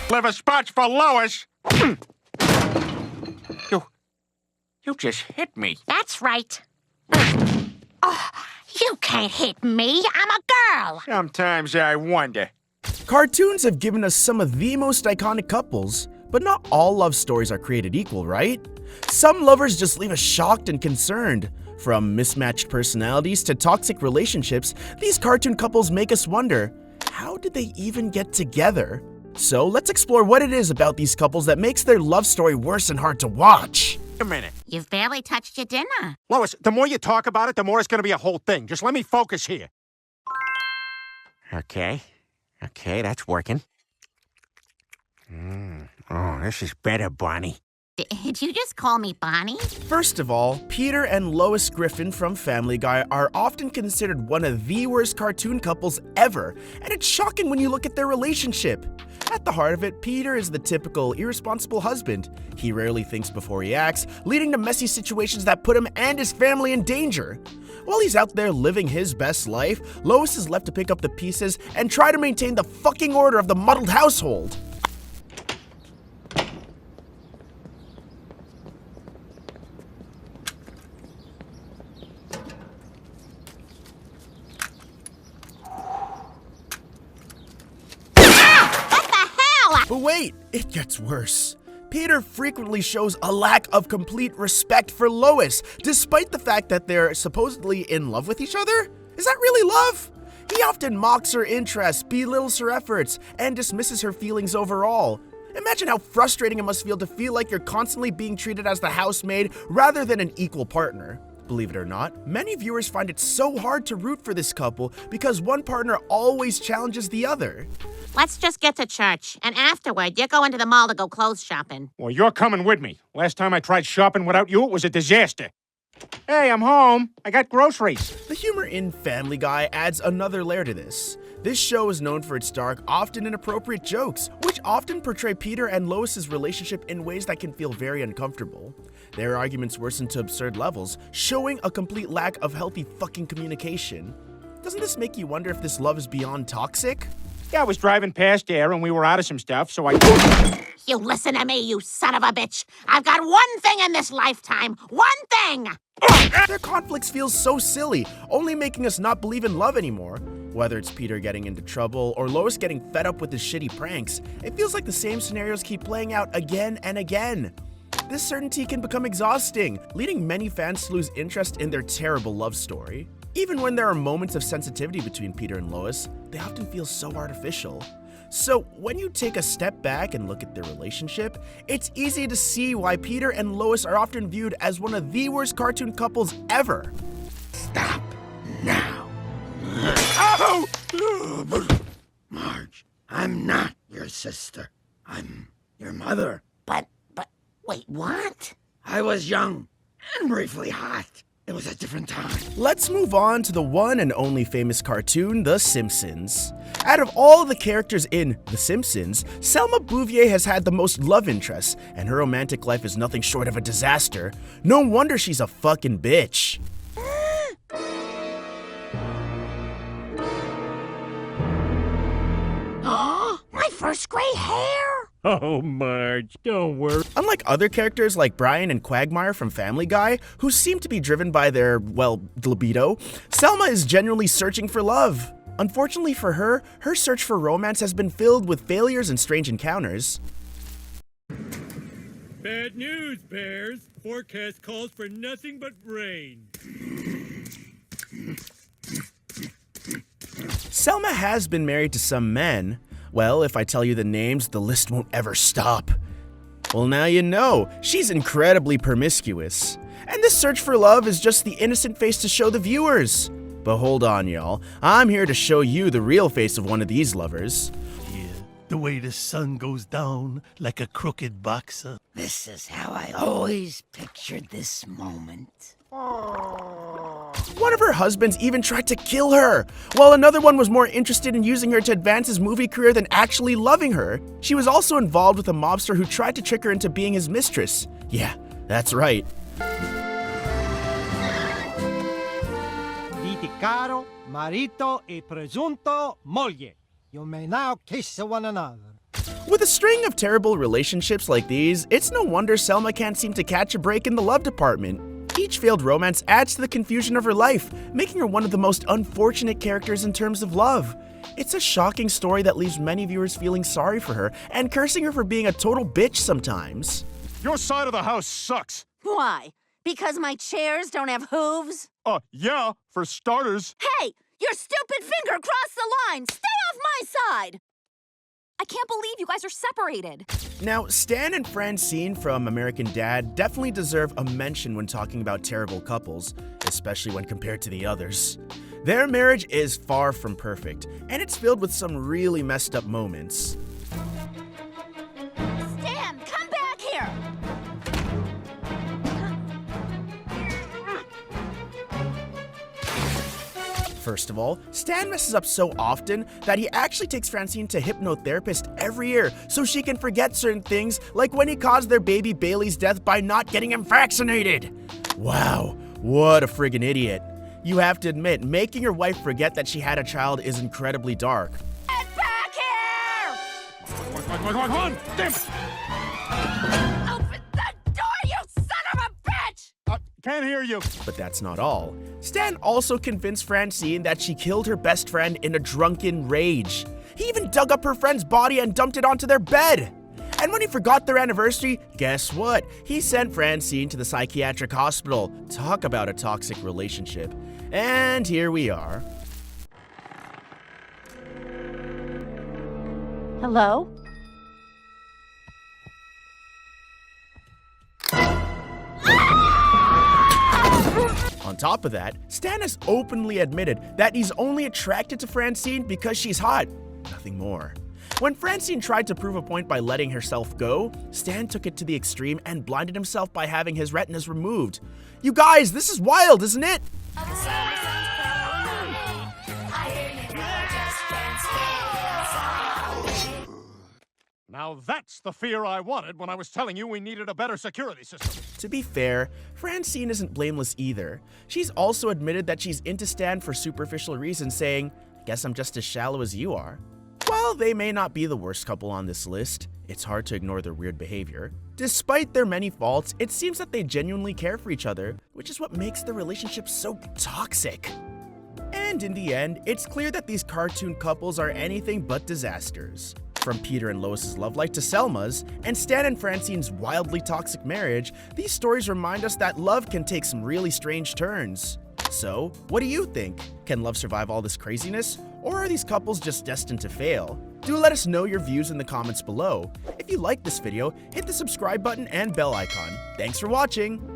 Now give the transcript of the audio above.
Liver spots for Lois. You just hit me. That's right. Oh, you can't hit me. I'm a girl. Sometimes I wonder. Cartoons have given us some of the most iconic couples, but not all love stories are created equal, right? Some lovers just leave us shocked and concerned. From mismatched personalities to toxic relationships, these cartoon couples make us wonder, how did they even get together? So let's explore what it is about these couples that makes their love story worse and hard to watch. A minute. You've barely touched your dinner. Lois, the more you talk about it, the more it's going to be a whole thing. Just let me focus here. Okay, that's working. Oh, this is better, Bonnie. Did you just call me Bonnie? First of all, Peter and Lois Griffin from Family Guy are often considered one of the worst cartoon couples ever, and it's shocking when you look at their relationship. At the heart of it, Peter is the typical irresponsible husband. He rarely thinks before he acts, leading to messy situations that put him and his family in danger. While he's out there living his best life, Lois is left to pick up the pieces and try to maintain the fucking order of the muddled household. But wait, it gets worse. Peter frequently shows a lack of complete respect for Lois, despite the fact that they're supposedly in love with each other. Is that really love? He often mocks her interests, belittles her efforts, and dismisses her feelings overall. Imagine how frustrating it must feel to feel like you're constantly being treated as the housemaid rather than an equal partner. Believe it or not, many viewers find it so hard to root for this couple because one partner always challenges the other. Let's just get to church, and afterward, you're going to the mall to go clothes shopping. Well, you're coming with me. Last time I tried shopping without you, it was a disaster. Hey, I'm home. I got groceries. The humor in Family Guy adds another layer to this. This show is known for its dark, often inappropriate jokes, which often portray Peter and Lois's relationship in ways that can feel very uncomfortable. Their arguments worsen to absurd levels, showing a complete lack of healthy fucking communication. Doesn't this make you wonder if this love is beyond toxic? Yeah, I was driving past there and we were out of some stuff, so I... You listen to me, you son of a bitch. I've got one thing in this lifetime. One thing! Their conflicts feel so silly, only making us not believe in love anymore. Whether it's Peter getting into trouble or Lois getting fed up with his shitty pranks, it feels like the same scenarios keep playing out again and again. This certainty can become exhausting, leading many fans to lose interest in their terrible love story. Even when there are moments of sensitivity between Peter and Lois, they often feel so artificial. So when you take a step back and look at their relationship, it's easy to see why Peter and Lois are often viewed as one of the worst cartoon couples ever. Stop now. Ow! Marge, I'm not your sister. I'm your mother. But, wait, what? I was young and briefly hot. It was a different time. Let's move on to the one and only famous cartoon, The Simpsons. Out of all the characters in The Simpsons, Selma Bouvier has had the most love interests, and her romantic life is nothing short of a disaster. No wonder she's a fucking bitch. My first gray hair! Oh, Marge, don't worry. Unlike other characters like Brian and Quagmire from Family Guy, who seem to be driven by their, well, libido, Selma is genuinely searching for love. Unfortunately for her, her search for romance has been filled with failures and strange encounters. Bad news, Bears. Forecast calls for nothing but rain. Selma has been married to some men. Well, if I tell you the names, the list won't ever stop. Well, now you know, she's incredibly promiscuous. And this search for love is just the innocent face to show the viewers. But hold on, y'all. I'm here to show you the real face of one of these lovers. Yeah, the way the sun goes down like a crooked boxer. This is how I always pictured this moment. One of her husbands even tried to kill her, while another one was more interested in using her to advance his movie career than actually loving her. She was also involved with a mobster who tried to trick her into being his mistress. Yeah, that's right. Litigaro, marito e presunto moglie. You may now kiss one another. With a string of terrible relationships like these, it's no wonder Selma can't seem to catch a break in the love department. Each failed romance adds to the confusion of her life, making her one of the most unfortunate characters in terms of love. It's a shocking story that leaves many viewers feeling sorry for her and cursing her for being a total bitch sometimes. Your side of the house sucks. Why? Because my chairs don't have hooves? Yeah, for starters. Hey! Your stupid finger crossed the line! Stay off my side! I can't believe you guys are separated. Now, Stan and Francine from American Dad definitely deserve a mention when talking about terrible couples, especially when compared to the others. Their marriage is far from perfect, and it's filled with some really messed up moments. Stan, come back here! First of all, Stan messes up so often that he actually takes Francine to a hypnotherapist every year so she can forget certain things, like when he caused their baby Bailey's death by not getting him vaccinated. Wow, what a friggin' idiot. You have to admit, making your wife forget that she had a child is incredibly dark. Get back here! Come on, damn it! Open the door, you son of a bitch! Can't hear you. But that's not all. Stan also convinced Francine that she killed her best friend in a drunken rage. He even dug up her friend's body and dumped it onto their bed. And when he forgot their anniversary, guess what? He sent Francine to the psychiatric hospital. Talk about a toxic relationship. And here we are. Hello? On top of that, Stan has openly admitted that he's only attracted to Francine because she's hot. Nothing more. When Francine tried to prove a point by letting herself go, Stan took it to the extreme and blinded himself by having his retinas removed. You guys, this is wild, isn't it? Now that's the fear I wanted when I was telling you we needed a better security system. To be fair, Francine isn't blameless either. She's also admitted that she's into Stan for superficial reasons, saying, "Guess I'm just as shallow as you are." While they may not be the worst couple on this list, it's hard to ignore their weird behavior. Despite their many faults, it seems that they genuinely care for each other, which is what makes the relationship so toxic. And in the end, it's clear that these cartoon couples are anything but disasters. From Peter and Lois's love life to Selma's, and Stan and Francine's wildly toxic marriage, these stories remind us that love can take some really strange turns. So, what do you think? Can love survive all this craziness? Or are these couples just destined to fail? Do let us know your views in the comments below. If you liked this video, hit the subscribe button and bell icon. Thanks for watching!